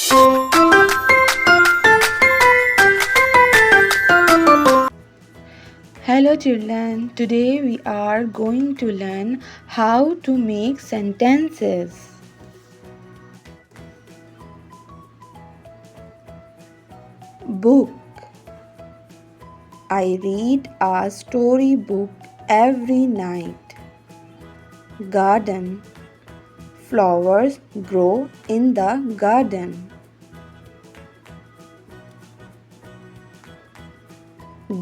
Hello children, today we are going to learn how to make sentences. Book. I read a story book every night. Garden. Flowers grow in the garden.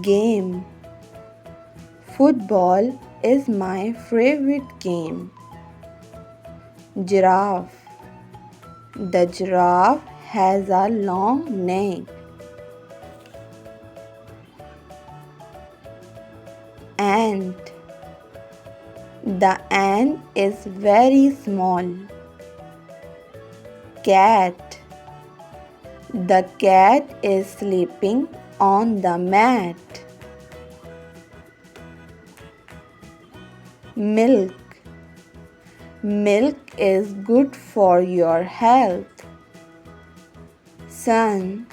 Game. Football is my favorite game. Giraffe. The giraffe has a long neck. Ant. The ant is very small. Cat. The cat is sleeping on the mat. Milk. Milk is good for your health. Sun.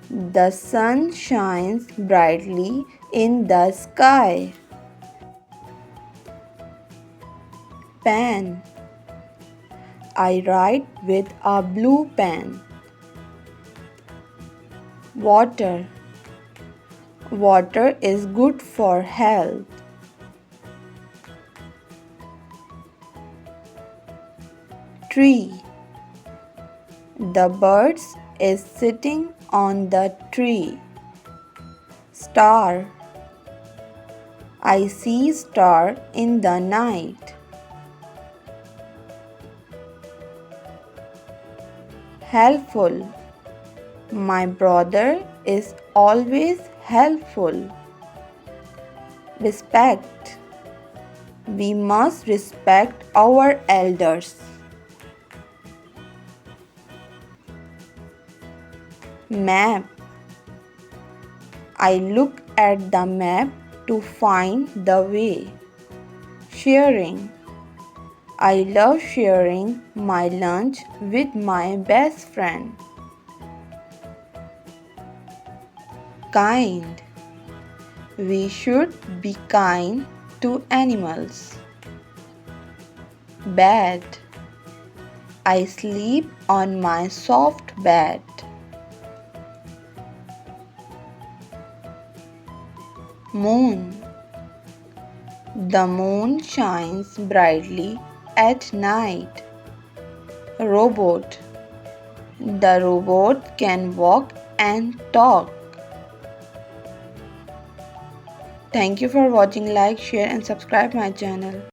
The sun shines brightly in the sky. Pen. I write with a blue pen. Water. Water is good for health. Tree. The birds is sitting on the tree. Star. I see star in the night. Helpful. My brother is always helpful. Respect. We must respect our elders. Map. I look at the map to find the way. Sharing. I love sharing my lunch with my best friend. Kind. We should be kind to animals. Bed. I sleep on my soft bed. Moon. The moon shines brightly at night. Robot. The robot can walk and talk. Thank you for watching. Like, share and subscribe my channel.